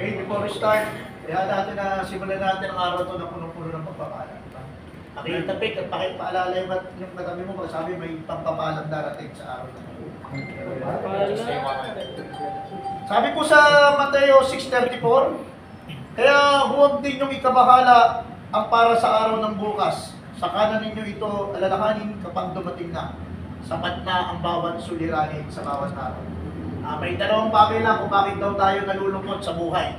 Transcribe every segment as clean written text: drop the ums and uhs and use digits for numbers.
Okay, before we start, kaya natin na simulan natin ang araw to na punong-puno ng pagpapala. Pakitapik at pakipaalala yung katabi mo, sabi may pagpapalang darating sa araw na ito. Sabi po sa Mateo 6:34, kaya huwag din yung ikabahala ang para sa araw ng bukas. Sa kanan ninyo ito alalahanin kapag dumating na. Sapat na ang bawat suliranin sa bawat araw. May dalawang bagay lang kung bakit daw tayo nalulungkot sa buhay.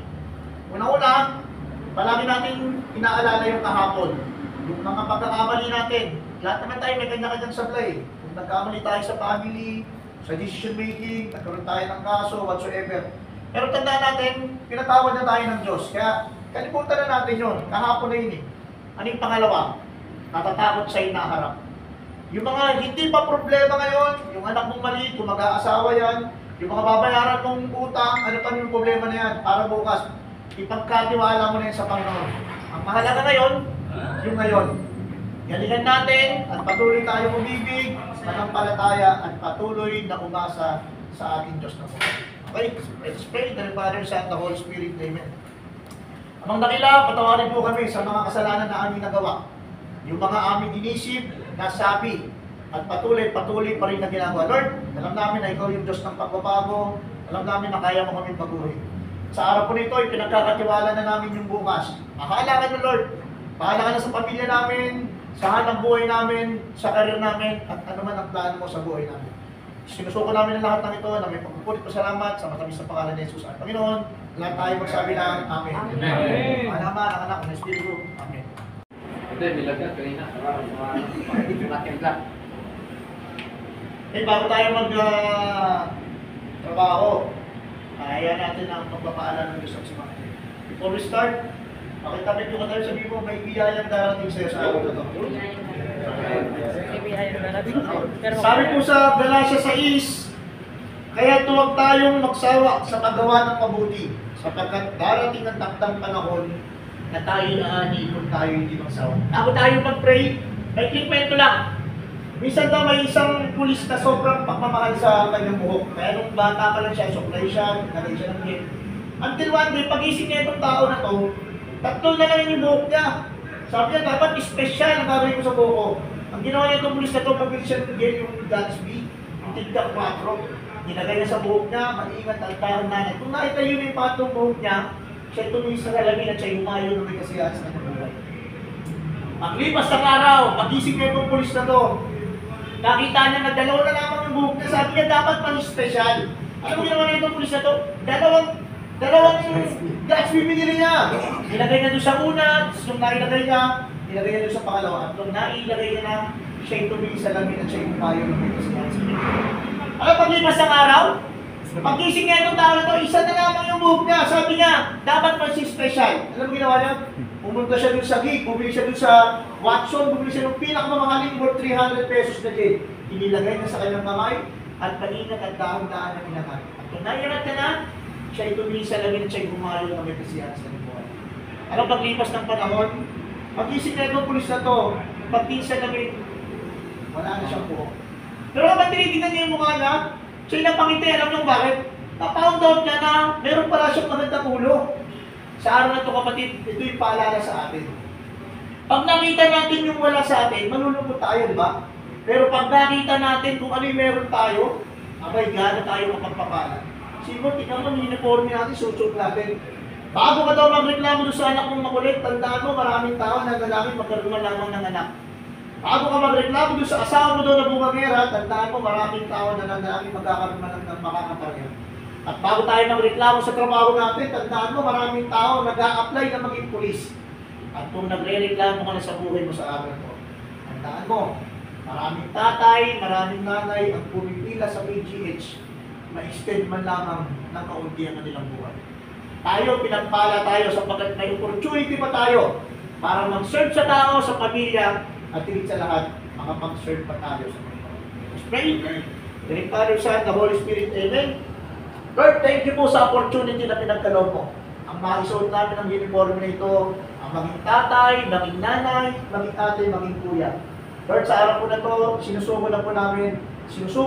Una-una, palagi natin inaalala yung kahapon. Yung mga pagkakamali natin. Lahat naman tayo may kanya-kanyang sablay. Kung nagkamali tayo sa family, sa decision making, nagkaroon tayo ng kaso, whatsoever. Pero tandaan natin, pinatawad na tayo ng Diyos. Kaya kalimutan na natin yun. Kahapon na yun eh. Anong pangalawa? Natatakot sa inaharap. Yung mga hindi pa problema ngayon, yung anak mong maliit, kung mag-aasawa yan, yung mga babayaran mong utang, ano pa yung problema na yan? Para bukas, ipagkatiwala mo na yan sa Panginoon. Ang mahalaga ngayon, yung ngayon. Galingan natin at patuloy tayong umibig, manampalataya at patuloy na umasa sa ating Diyos na buhay. Okay, let's pray. The Father, Son, the Holy Spirit. Amen. Amang dakila, patawarin po kami sa mga kasalanan na aming nagawa. Yung mga aming inisip, nasabi, at patuloy pa rin na ginagawa. Lord, alam namin na ikaw yung Diyos ng pagbabago. Alam namin na kaya mo kaming baguhin. Sa araw po nito, pinagkakatiwala na namin yung bukas. Akala ka nyo, Lord. Bahala ka na sa pamilya namin, sa hanang buhay namin, sa karir namin, at ano man ang plano mo sa buhay namin. Sinusuko namin ang lahat ng ito na may pagpupulit pasalamat sa matamis na pangalan ni Jesus. At Panginoon, lahat tayo magsabi ng Amen. Amen. Amen. Anak, ng Espiritu. Amen. Hindi, nilagyan kanina. Nakimla. Bago tayo trabaho, kaya natin ang pagpapaalam ng Diyos at Sima. Before we start, makitapit yung tayo, sabi mo, may biyayang darating sa'yo sa araw na ito. Sabi po sa Galatia 6, kaya tuwag tayong magsawa sa paggawa ng mabuti, sapagkat darating ang takdang panahon na tayo naani kung tayo hindi magsawa. Ako tayo mag-pray, may kwento lang. Minsan daw may isang pulis na sobrang pagmamahal sa kanyang buhok. Kaya nung bata pa lang siya, suklay siya, nagay siya ng hit. Until one day, pag-ising niya itong tao na to, tatlong na lang yung buhok niya. Sabi niya, dapat special ang gagawin ko sa buhok ko. Ang ginawa niya itong pulis na to, pag-ising siya ng yung Gatsby, yung tigda 4. Ginagay niya sa buhok niya, mag-iingat ang taong nanay. Kung nakita yun yung patong buhok niya, siya tumingin sa kalamin at siya yumayo na may kasiyahan sa kanyang buhay. Maglipas ng araw, pag-ising niya itong pulis na to, nakita niya na dalawa na lamang yung buhok niya. Sabi niya, dapat pang special. Ano mo ginawa na itong pulis na to? Dalawang Gatsby binili niya. Ilagay niya doon sa una, nung nailagay niya, ilagay niya doon sa pangalawa. At nung nailagay niya na, siya yung tumingin sa lamin at siya yung payo ng may kasiyahan sa kanya. Ano paglipas ng araw? Pag-ising niya itong tao na to, isa na lamang yung buhok niya. Sabi niya, dapat pang special. Ano mo ginawa niya? Pumunta siya dun sa gig, bumili siya dun sa Watson, bumili siya ng pinakamamahaling worth 300 pesos na gin. Inilagay niya sa kanyang kamay at paningat at dahon-daan na inangat. At kung naiangat ka na, siya itumingin sa lamin at siya gumayo na may kasiyahan sa kanyang buhay. Ano paglipas ng panahon? Pag-ising na itong pulis na to, pagtingin sa lamin, wala na siyang buhok. Pero kapag tinitingnan niya yung mukha niya, siya napangiti, alam nyo bakit? Na-found out niya na meron pala siyang magandang ulo. Sa araw na ito kapatid, ito yung paalala sa atin. Pag nakita natin yung wala sa atin, malulungkot tayo, di ba? Pero pag nakita natin kung ano yung meron tayo, abay, gana tayo mapagpapala. Sino, tingnan mo, uniforme natin, susuot natin. Bago ka daw magreklamo doon sa anak mong makulit, tandaan mo, maraming tao na naglalangin magkaroon lamang ng anak. Bago ka magreklamo doon sa asawa mo doon na bumagera, tandaan mo, maraming tao na naglalangin magkakaroon ng makakapareha. At bago tayo magreklamo sa trabaho natin, tandaan mo, maraming tao nag-a-apply na maging pulis. At kung nagre-reklamo ka na sa buhay mo sa araw ko, tandaan mo, maraming tatay, maraming nanay ang pumipila sa PGH, ma-extend man lamang ng kaunti ang kanilang buhay. Tayo, pinagpala tayo sapagkat may opportunity pa tayo para mag-serve sa tao, sa pamilya, at higit sa lahat, makapag-serve pa tayo sa mga. Let's pray. The Father, Son, the Holy Spirit. Amen. Lord, thank you po sa opportunity na pinagkaloob mo. Ang maisuot namin ng uniform na ito, ang maging tatay, maging nanay, maging ate, maging kuya. Lord, sa araw po na ito, sinusugo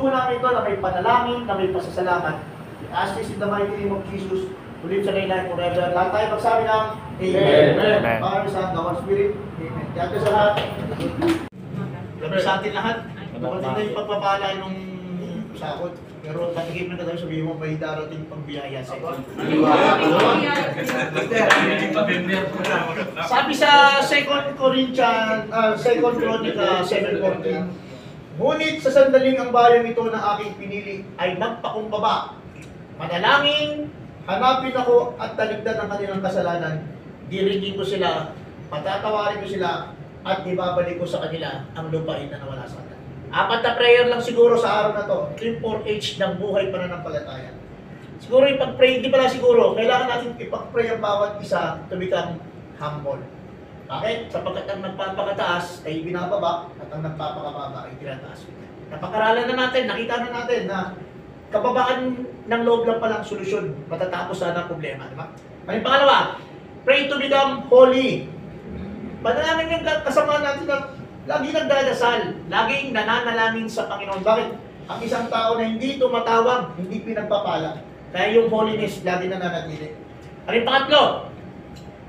namin ito na may panalangin, na may pasasalamat. We ask this in the mighty name of Jesus, Ulit sa nailan forever. Lahat tayo magsabi ng Amen. Amen. Father, Son, the Holy Spirit. Amen. Kaya sa lahat. Gabi sa atin lahat. Dumating na yung pagpapala nung sakot. Pero patigim na tayo, sabihin mo, may darating pang biyaya sa iyo. Sabi sa 2 Corinthians, 2 Chronica 7:14, ngunit sa sandaling ang bayang ito na aking pinili ay nagpakumbaba. Manalangin, hanapin ako at taligdan ang kanilang kasalanan. Dirigin ko sila, patatawarin ko sila, at ibabalik ko sa kanila ang lupain na nawala sa atin. 4 na prayer lang siguro sa araw na to. 3-4H ng buhay pananampalataya. Siguro ipag-pray, hindi pala siguro, kailangan natin ipag-pray ang bawat isa to become humble. Bakit? Sapagkat ang nagpapakataas ay binababa at ang nagpapakababa ay tinataas. Napakaralan na natin, nakita na natin na kababaan ng loob lang palang solusyon, matatapos sana ang problema. Diba? Ang pangalawa, pray to become holy. Panalangin yung kasama natin na lagi nagdadasal, laging nananalangin sa Panginoon. Bakit? Ang isang tao na hindi tumatawag, hindi pinagpapala. Kaya yung holiness lagi nananatili. Ang pangatlo,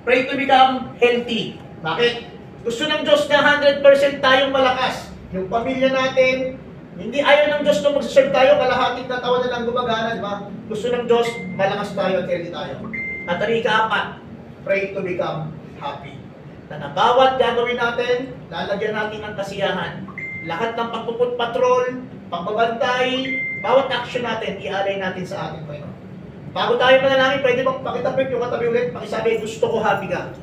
pray to become healthy. Bakit? Gusto ng Diyos na 100% tayong malakas. Yung pamilya natin, hindi ayaw ng Diyos na magsaserve tayo, kalahating katawan na lang gumagana, di ba? Gusto ng Diyos, malakas tayo at healthy tayo. At ang ika-4, pray to become happy. Na bawat gagawin natin, lalagyan natin ng kasiyahan. Lahat ng pagpuput-patrol, pagbabantay, bawat action natin, ialay natin sa ating Panginoon. Bago tayo manalangin, pwede bang pakitapik yung katabi ulit, pakisabi, gusto ko happy ka.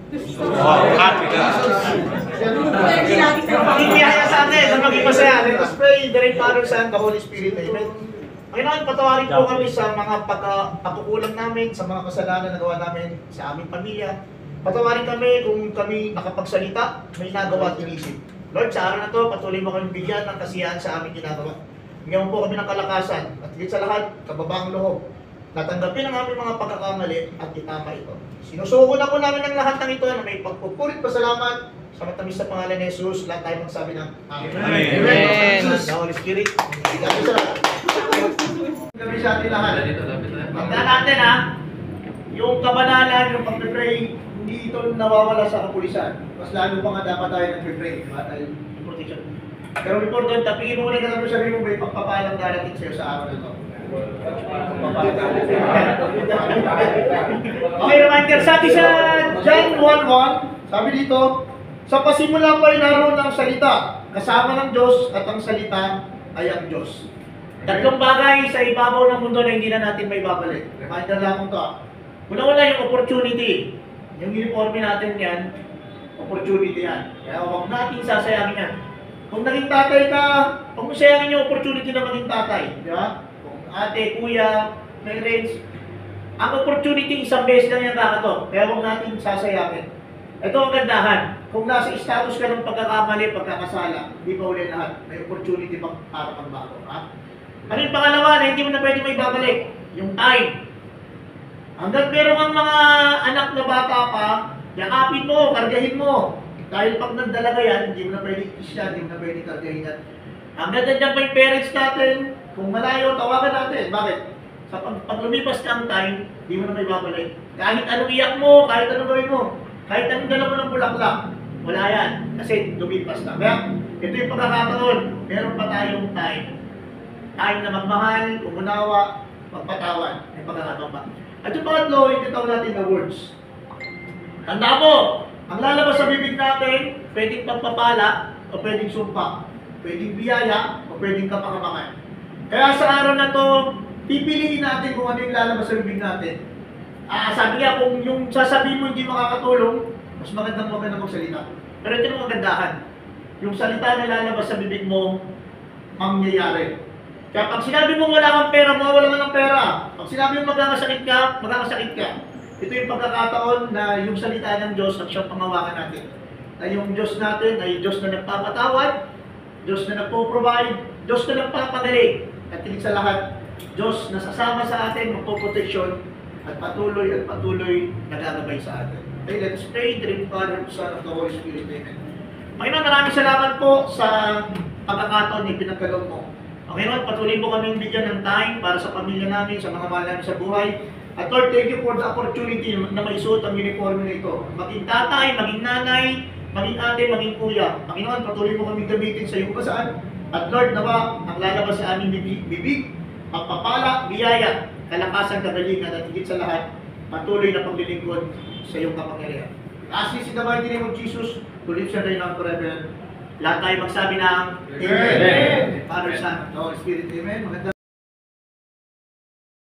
Happy ka. Pakikiyaya sa atin na maging masaya. Let us pray, the Great Father, Son, the Holy Spirit. Amen. Panginoon, patawarin po kami sa mga pagkukulang namin, sa mga kasalanan na gawa namin sa aming pamilya. Patawarin kami kung kami nakapagsalita, may nagawa at inisip. Lord, sa araw na to, patuloy mo kami bigyan ng kasiyahan sa aming ginagawa. Bigyan mo po kami ng kalakasan at higit sa lahat, kababaang loob. Natanggapin ang aming mga pagkakamali at itama ito. Sinusuko na po namin ang lahat ng ito na may pagpupulit pasalamat sa matamis na pangalan ni Jesus. Lahat tayo magsabi ng Amen. Amen. The Holy Spirit. Gabi sa lahat. Gabi sa atin lahat. Tandaan natin ha, yung kabanalan, yung pag-pray, hindi ito nawawala sa kapulisan. Mas lalo pa nga dapat tayo nag-pray. Dahil protection. Pero before doon, tapigin mo muna ka lang sabi mo, may pagpapalang darating sa'yo sa araw na ito. Okay, reminder. Sabi sa John 1:1, sabi dito, sa pasimula pa ay naroon ang salita, kasama ng Diyos at ang salita ay ang Diyos. Tatlong bagay sa ibabaw ng mundo na hindi na natin may babalik. Reminder lang ito. Una-una yung opportunity. Yung uniforme natin yan, opportunity yan. Kaya huwag natin sasayangin yan. Kung naging tatay ka, huwag mo sayangin yung opportunity na maging tatay. Di ba? Kung ate, kuya, parents, ang opportunity isang beses lang yan kakato. Kaya huwag natin sasayangin. Ito ang gandahan. Kung nasa status ka ng pagkakamali, pagkakasala, di pa uli lahat. May opportunity pang para pagbago. Ha? Ano yung pangalawa na hindi mo na pwede may babalik? Yung time. Hanggang meron kang mga anak na bata pa, yakapin mo, kargahin mo. Dahil pag nagdalaga yan, hindi mo na pwede isya, hindi mo na pwede kargahin yan. Hanggang nandiyan pa yung parents natin, kung malayo, tawagan natin. Bakit? Sa pag lumipas na ang time, hindi mo na may babalik. Kahit anong iyak mo, kahit anong gawin mo, kahit anong dala mo ng bulaklak, wala yan. Kasi lumipas na. Kaya, ito yung pagkakataon, meron pa tayong time. Time na magmahal, umunawa, magpatawan. May pagkakataon pa. At yung pangatlo, ititaw natin na words. Tanda mo, ang lalabas sa bibig natin, pwedeng pagpapala o pwedeng sumpa. Pwedeng biyaya o pwedeng kapakabangan. Kaya sa araw na to, pipiliin natin kung ano yung lalabas sa bibig natin. Sabi nga, kung yung sasabihin mo hindi makakatulong, mas magandang huwag ka na magsalita. Pero ito yung magandahan. Yung salita na lalabas sa bibig mo, mangyayari. Kaya pag sinabi mo wala kang pera, mawawala ka ng pera. Pag sinabi mo magkakasakit ka, magkakasakit ka. Ito yung pagkakataon na yung salita ng Diyos at siyang pangawakan natin. Na yung Diyos natin ay Diyos na nagpapatawad, Diyos na nagpo-provide, Diyos na nagpapadali. At higit sa lahat, Diyos na sasama sa atin, magpo-proteksyon at patuloy nagagabay sa atin. Okay, let's pray. The name of the Father, Son, of the Holy Spirit. Amen. Panginoon, maraming salamat po sa pagkakataon na pinagkaloob mo. Panginoon, patuloy mo kaming bigyan ng time para sa pamilya namin, sa mga mahal namin sa buhay. At Lord, thank you for the opportunity na maisuot ang uniform na ito. Maging tatay, maging nanay, maging ate, maging kuya. Panginoon, patuloy mo kami gamitin sa iyong kasaan. At Lord, nawa, ang lalabas sa aming bibig, pagpapala, biyaya, kalakasan, kagalingan, at higit sa lahat, patuloy na paglilingkod sa iyong kapangyarihan. As is in the mighty name of Jesus, to live and reign on forever. Lahat tayo magsabi ng Amen. Father, Son, Holy Spirit, Amen. Maganda.